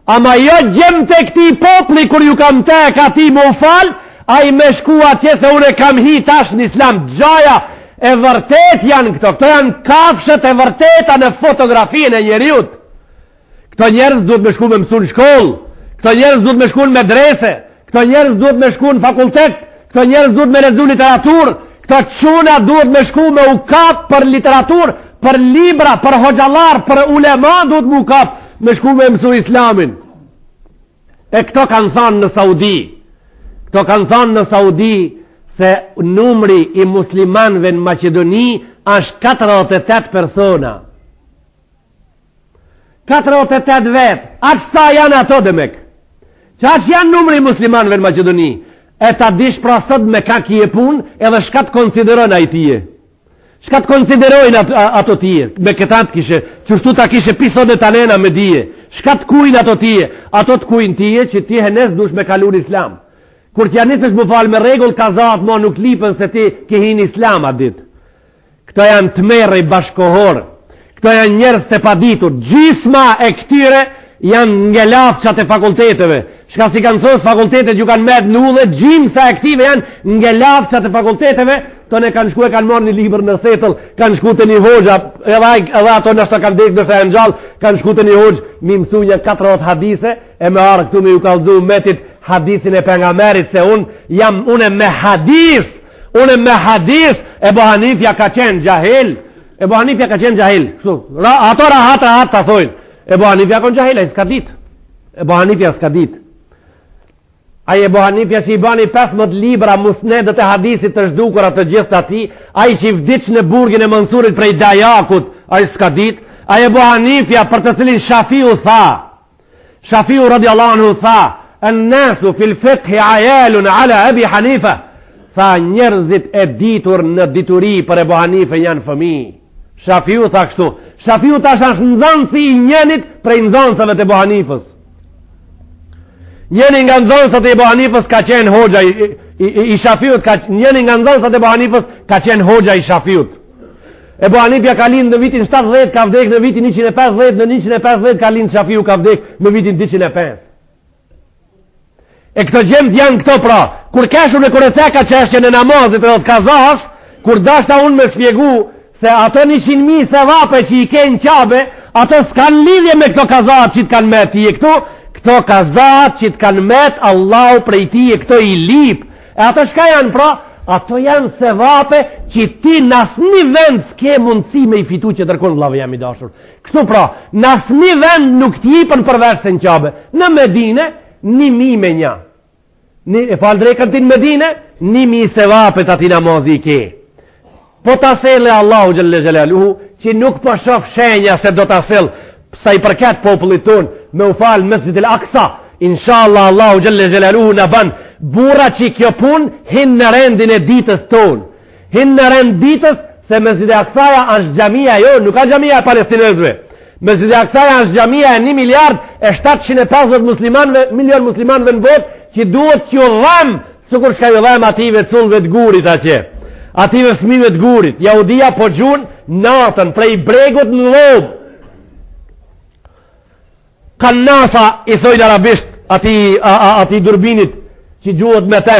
Ama jo gjem të këti popli kur ju kam tek ati më fal, a i me shku atje se unë kam hi tash në islam. Gjaja e vërtet janë këto janë kafshët e vërteta në fotografinë e njeriut. Këto njerëz duhet me shku me mësun shkoll, këto njerëz duhet me shku në medrese, këto njerëz duhet me shku në fakultet, këto njerëz duhet me lezu literatur, këto quna duhet me shku me u kap për literatur, për libra, për hoxalar, për ulema duhet me u kap me shku me mësu islamin. E këto kanë thanë në Saudi. Këto kanë thanë në Saudi se numri i muslimanve në Macedoni është 48 persona. 48 vetë. Aqë sa janë ato dhe mek? Që aqë janë numri i muslimanve në Macedoni? E ta dish pra sot me ka kje pun edhe shka të konsiderojnë a i tije. Shka të konsiderojnë ato tije. Me këta të kishe, qështu ta kishe pisot e tanena me dije. Shka të kujnë ato tije. Ato të kujnë tije që ti henes dush me kalun islam. Kur t'ja nisësh më falë me regull kazat, ma nuk lipën se ti kihin islam atë dit. Këto janë të mere i bashkohorë. Këto janë njerës të paditur. Gjisma e këtyre janë ngelafqat e fakulteteve. Shka si kanë sos fakultetet ju kanë med në udhe, gjimsa e këtive janë ngelafqat e fakulteteve, të ne kanë shku e kanë marrë një liber në setëll, kanë shku të një hoxha, edhe ato nështë kanë dekë, nështë e në gjallë, kanë shku të një hoxhë, mi mësu një 40 hadise, e me arë këtu me ju kalëzu metit hadisin e pengamerit, se unë me hadis, Ebu Hanifja ka qenë gjahil, Ebu Hanifja ka qenë gjahil, ato rahat të thojnë, Ebu Hanifja ka qenë gjahil, a i s'ka dit, Ebu Hanifja s'ka dit, a i Ebu Hanifja që i bani 15 libra musnedet e hadisit të zhdukur atë gjithë ati, a i që i vdic në burgin e Mansurit prej Dajakut, a i s'ka dit, a i Ebu Hanifja për të cilin Shafiu tha, Shafiu radiallahu anhu tha, الناس في الفقه عيال على أبي حنيفة tha njerëzit e ditur në dituri për Ebu Hanife janë fëmi. Shafiu tha kështu. Shafiu tash është nxënësi i njenit prej nxënësave të Ebu Hanifës. Njeni nga nxënësat e Ebu Hanifës ka qenë hoxha i Shafiut, njeni nga nxënësat e Ebu Hanifës ka qenë hoxha i Shafiut. Ebu Hanifja ka lind në vitin 70, ka vdek në vitin 150, në 150 ka lind Shafiu ka vdek në vitin 205. E këto gjemt janë këto pra, kur keshu në kure ceka qeshtje në namazit edhe të kazas, kur dashta unë me spjegu se ato 100.000 se vape që i kenë qabe, ato s'kan lidhje me këto kazat që t'kan met ti e këto kazat që t'kan met Allahu prej ti e këto i lip. E ato shka janë pra, ato janë se vape që ti nas një vend s'ke mundësi me i fitu që tërkon vlave jam i dashur. Kështu pra, nas një vend nuk t'jipën përveç se në qabe. Në Medine, 1.000 me nja. E falë drejkën ti në Medine, 1.000 se vapet ati namazi i ke. Po të asele Allahu gjëlle gjëleluhu, që nuk po shof shenja se do të asel, sa i përket popullit ton, me u falë Mesjid al-Aqsa, inshallah Allahu gjëlle gjëleluhu në ban, bura që kjo pun, hin në rendin e ditës ton. Hin në rend ditës, se Mesjid al-Aqsaja është gjamia jo, nuk ka gjamia e palestinezve. Mesjidi Aksaja është xhamia e 1 miliard e 750 milion muslimanëve në botë që duhet t'ju dhëm sikur shka ju dhëm ative cullëve të gurit atje. Ative fëmijëve të gurit. Jahudia po gjun natën prej bregut në lobë. Kanë nasa i thojnë arabisht ati durbinit që gjuhët me te.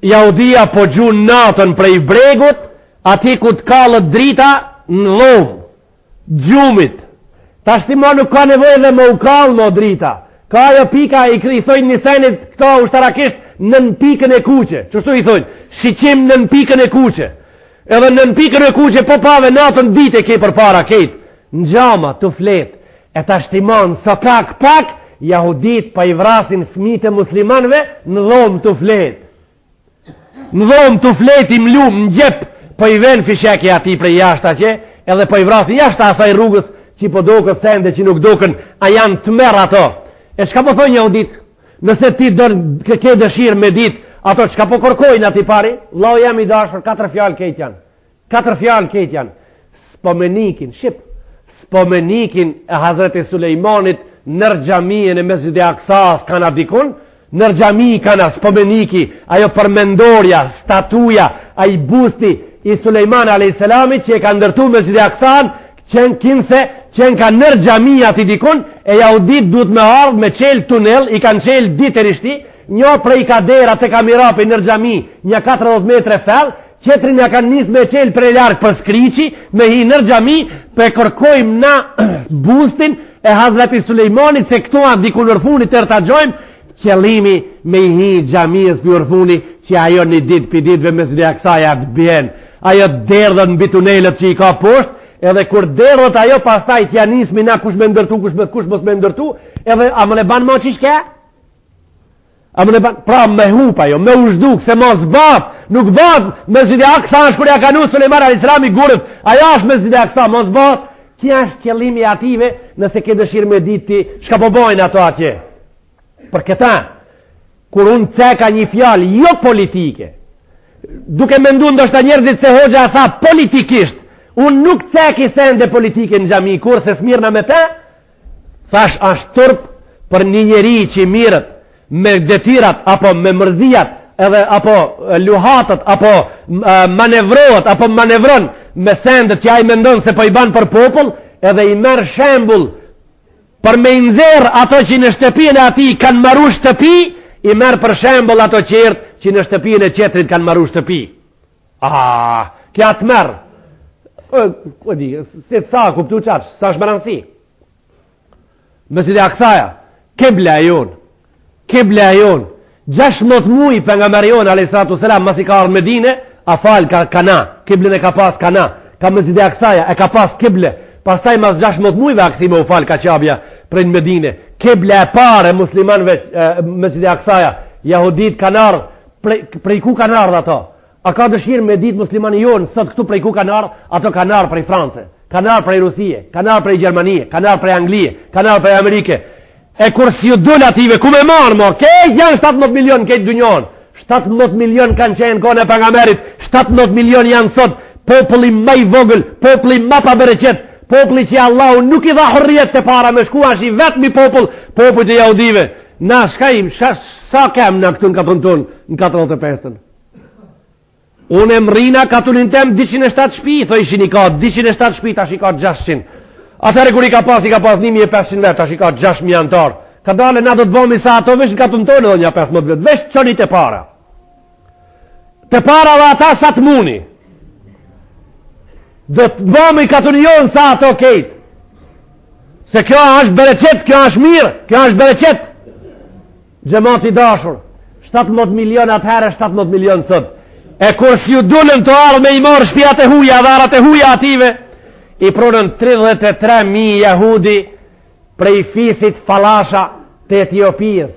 Jahudia po gjun natën prej bregut ati ku të kalët drita në lobë. Gjumit. Ta shtima nuk ka nevojë dhe më u kalë më drita. Ka ajo pika i thojnë një senit këto ushtarakisht nën pikën e kuqe. Qështu i thojnë? Shiqim nën pikën e kuqe. Edhe nën pikën e kuqe po pave natën dite ke për para ketë. Në gjama të flet. E ta shtimon së pak jahudit pa i vrasin fëmijët e muslimanve në dhomë të flet. Në dhomë të flet i mlum në gjep po i ven fisheki ati prej jashtë atje edhe po i vrasin jashtë asaj rrugës që po dokët sende që nuk dokën a janë të merë ato. E shka po thonë jahudit? Nëse ti ke dëshirë me dit ato çka po kërkojnë ati pari, vllau jam i dashur, 4 fjalë këtë janë. 4 fjalë këtë janë. Spomenikin, spomenikin e Hazreti Sulejmanit nër xhamien e Mesjidi Aksas kanë dikun, nër xhami kanë spomeniki, ajo përmendorja, statuja, ai busti i Sulejman alayhis salamit që e ka ndërtu Mesjidi Aksan, qenë ka nër xhami ati dikun, e jahudit duhet me ardhë me qelë tunel, i kanë qelë ditë e rishti, një prej kadera të kamirapi nër xhami, një 40 metre fell, qetrin ja kanë nisë me qelë prej larkë për skriqi, me hi nër xhami, për kërkojmë na bustin e Hazreti Sulejmanit, se këto atë diku nërfuni të rëtagjojmë, qëllimi me i hi xhamiës për nërfuni, që ajo një ditë për ditëve Mesjidi Aksaja të bjenë, ajo derdhën në bitunelet që i ka poshtë, edhe kur derdhët ajo pastaj t'ja nismi na kush me ndërtu, kush mos me ndërtu, edhe a më ne banë mo qishke? A më ne banë, pra me hupa jo, me ushduk, se mos bat, nuk bat, Mesjidi Aksa është kur ja kanu Sulejman a.s. gurët, ajo është Mesjidi Aksa, mos bat, kja është qëllimi ative, nëse ke dëshirë me ditë ti, shka po bojnë ato atje. Për këta, kur unë ceka një fjalë, jo politike, duke me ndu ndoshta njerëzit se hoxha tha politikisht, unë nuk ceki sende politike në xhami, kur se smirna me te, thash është turp për një njeri që mirët me detirat, apo me mërzijat, edhe apo luhatët, apo manevrohet, apo manevron me sendet që ai mendon se po i ban për popull, edhe i merë shembull për me nxerr ato që në shtëpinë e ati kanë marru shtëpi, i merë për shembull ato qertë që në shtëpinë e qetrit kanë marru shtëpi. Kja të merë. Se të sa kuptu qatë, sa është më rëndësi. Mesjidi Aksaja, kibla jonë, 16 muj për nga Marion a.s. mas i ka ardhë Medine, a falë ka kana, kiblën e ka pas kana, ka Mesjidi Aksaja e ka pas kible, pastaj mas 16 mujve a këthime u falë ka qabja për në Medine, kible e pare muslimanve Mesjidi Aksaja, jahudit kanar, prej ku kanar dhe ato? A ka dëshirë me ditë muslimani jonë, sot këtu prej ku kanar, ato kanar prej France, kanar prej Rusie, kanar prej Gjermanie, kanar prej Anglie, kanar prej Amerike. E kur si ju dole ative, ku me marë, mo? Kejt janë 17 milion kejt dënjonë. 17 milion kanë qenë kone për nga merit, 17 milion janë sot, populli maj vogël, populli ma pa bereqet, populli që Allahu nuk i dha hërrijet të para me shku, ashi vetëmi populli të jahudive. Na, sa kem na këtu në katun tonë, në 45-ën? Unë e mrina katunin tem 207 shpi, thë ishin i ka 207 shpi, tash i ka 600. Atëre kur i ka pas 1500 vetë, tash i ka 6000 antarë. Ka dale na do të bomi sa ato vesh në katun tonë dhe një 15 vetë, vesh qënit e para. Të para dhe ata sa të muni. Do të bomi katunion sa ato kejt. Se kjo është bereqet, kjo është mirë, kjo është bereqet. Gjemati dashur, 17 milion atëherë, 17 milion sot. E kur si ju dullën të ardhë me i morë shpijat e huja, dharat e huja ative, i prunën 33.000 jahudi prej fisit Falasha të Etiopijës.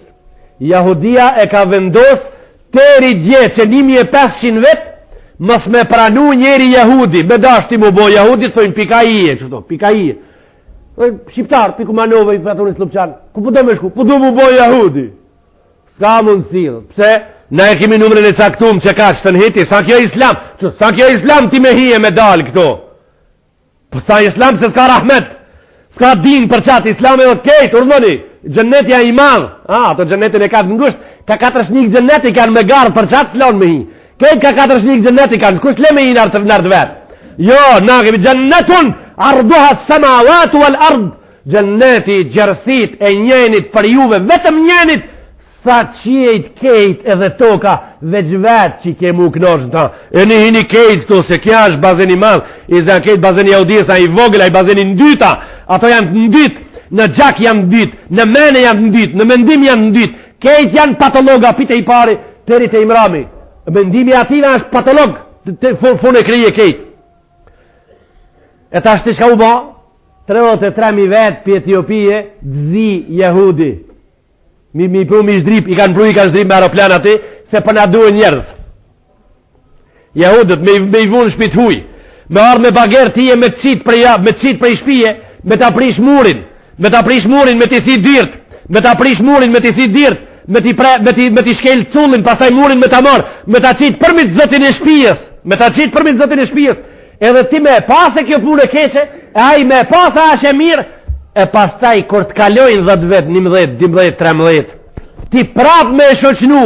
Jahudia e ka vendos të rigje që 1500 vetë mës me pranu njeri jahudi, me dashti mu bo jahudi, thojnë pikaije, qëto, pikaije. Shqiptar, piku manove i për aturin slupçan, ku po do me shku, po do mu bo jahudi. Ska mundësirë, pse? Na e kemi numrin e caktum që ka që të nhiti, sa kjo islam ti me hije me dalë këto. Po sa islam se s'ka rahmet, s'ka din për qatë islami dhe kejt, urdhoni, xhenetja i madh, ato xhenetin e ka të ngusht, ka 4 shnik xheneti kanë me gardh për qatë s'lon me hi, kejt ka 4 shnik xheneti kanë, kush le me hi nërtë vetë, jo, na kemi xhenetun, arduha samawatu wal ard, xheneti, gjersit e njenit për juve, vetëm njenit, sa qiejt kejt edhe toka veç vetë që ke mu knoshën ta e një hini kejt këto se kja është bazeni madh i zë kejt bazeni audisa i vogla i bazeni ndyta ato janë ndyt në gjak janë ndyt në mene janë ndyt në mendim janë ndyt kejt janë patologa pite i pari tëri të imrami mendimi ative është patolog fun e krije kejt e ta shtë shka u ba 33.000 vetë për Etiopie dzi jehudi mi pru mi shdrip, i kanë pru i kanë shdrip me aeroplan ati, se për na duhe njerëz. Jehudët me i vunë shpit huj, me ardhë me bager tije me të qitë prej shpije, me ta prish murin, me t'i thi dyrt, me ta prish murin, me t'i thi dyrt, me t'i shkel cullin, pastaj murin me ta marë, me ta qitë përmit zëtin e shpijes, edhe ti me pas e kjo punë e keqe, e aj me pas a ashe mirë, e pastaj kur të kalojnë 10 vetë, 11, 12, 13, ti prap me shoqnu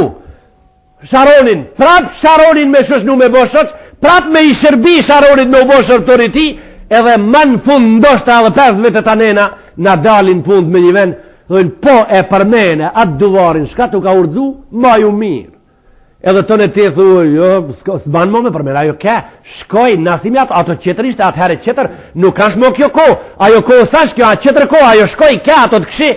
Sharonin, prap Sharonin me shoqnu me bo shoq, prap me i shërbi Sharonin me u bo shërtori ti, edhe man fund ndoshta edhe 5 vete të nena, na dalin fund me një ven, dhojnë po e përmene, atë duvarin, shka tu ka urdzu, ma ju mirë. Edhe të në ti thuj, jo, s'ban mo me përmene, ajo ke, shkoj, nasim jatë, ato qëtër ishte, atëherë qëtër, nuk kanë shmo kjo ko, ajo ko sash kjo, atë qëtër ko, ajo shkoj, ke, ato të këshi,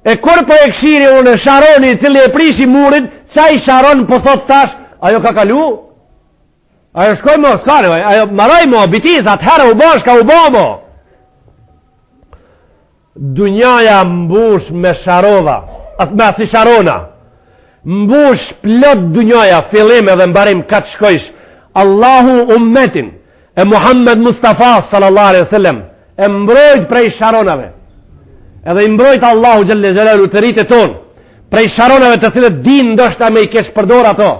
e kur po e këshiri unë Sharoni, cili e prishi murin, qaj Sharon po thot tash, ajo ka kalu, ajo shkoj mo, s'kane, ajo maroj mo, bitiz, atëherë u bosh, ka u bo mo. Dunjaja mbush me Sharova, me si Sharona, mbush plot dunjaja fillim edhe mbarim ka të shkojsh Allahu ummetin e Muhammed Mustafa sallallahu alaihi wasallam e mbrojt prej Sharonave edhe i mbrojt Allahu xhelle xhelalu të rritë ton prej Sharonave të cilët din ndoshta me i kesh përdor ato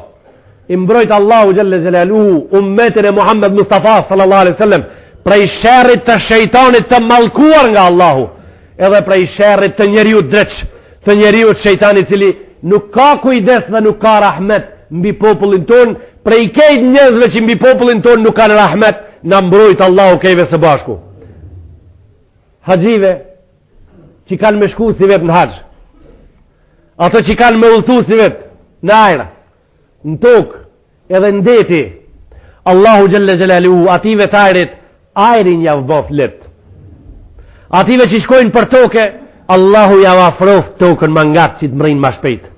i mbrojt Allahu xhelle xhelalu ummetin e Muhammed Mustafa sallallahu alaihi wasallam prej sherrit të shejtanit të mallkuar nga Allahu edhe prej sherrit të njeriu dreç të njeriu të shejtanit cili nuk ka kujdes dhe nuk ka rahmet mbi popullin ton, prej kejt njerëzve që mbi popullin ton nuk kanë rahmet, na mbrojt Allahu kejve së bashku. Haxhive që kanë me shku si vetë në haxh, ato që kanë me udhtu si vetë në ajra, në tokë, edhe në deti, Allahu xhelle xhelaluhu ative të ajrit, ajrin javë bof letë. Ative që shkojnë për toke, Allahu javë afroft tokën mangat që të mrinë ma shpejt.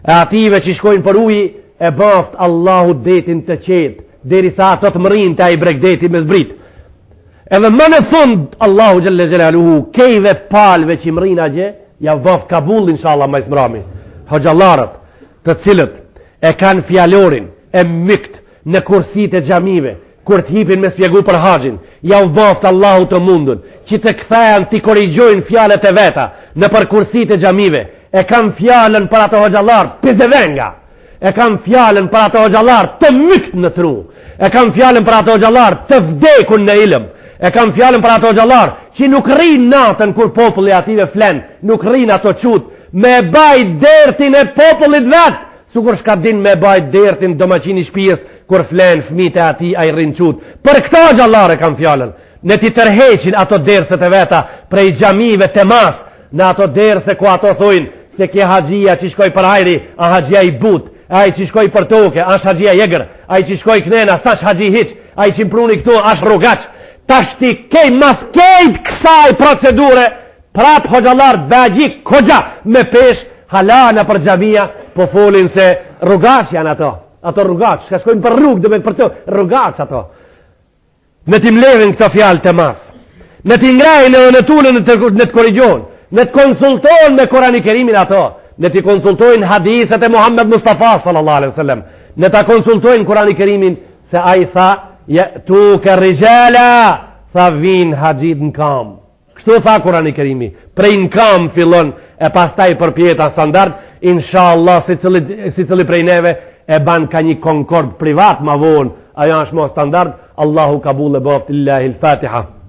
E ative që shkojnë për uji, e baft Allahu detin të qetë, deri sa ato të mërin të a i brek deti me zbrit. Edhe më në fund, Allahu xhelle xhelaluhu, kejve palve që mërin a gje, ja baft Kabul, inshallah, ma ismrami. Hoxalarët, të cilët e kanë fjalorin, e mykt në kursit e gjamive, kur të hipin me spjegu për haxhin, ja u baft Allahu të mundun, që të kthejan të korrigjojnë fjalet e veta në për kursit e gjamive, e kam fjallën për ato hoxalar pizevenga, e kam fjallën për ato hoxalar të mykt në tru, e kam fjallën për ato hoxalar të vdekun në ilëm, e kam fjallën për ato hoxalar që nuk rinë natën kur populli ative flen, nuk rinë ato qut, me bajt dertin e popullit vetë, sukur shka din me bajt dertin domaqini shpijes kur flen fmite ati a i rinë qut. Për këta hoxalar e kam fjallën, në ti tërheqin ato derset e veta prej gjamive të mas, në ato derse ku ato thujnë se ke haxhia që shkoj për ajri, a haxhia i but, a i që shkoj për toke, a haxhia jegër, a i që shkoj knena, sa sh haxhi hiq, a i që mpruni këtu, a sh rogaq, ta shti kej mas kejt kësaj procedure, prap hoxalar bëgjik kogja me pesh, halana për gjamia, po folin se rogaq janë ato rogaq, shka shkojnë për rrug, dhe me për të rogaq ato. Në tim levin këto fjalë të mas, në ti ngrajnë edhe në tulën në të korrigjon, në të konsultojnë me Kurani Kerimin ato, në të konsultojnë hadiset e Muhammed Mustafa sallallahu alaihi wasallam, në të konsultojnë Kurani Kerimin se a i tha, tu ke rijala, tha vin haxhit në kam. Kështu tha Kurani Kerimi, prej në kam fillon e pastaj për pjeta standard, inshallah si cili prej neve e ban ka një konkord privat ma vonë, ajo është mo standard, Allahu kabul e boft, lillahi l-Fatiha.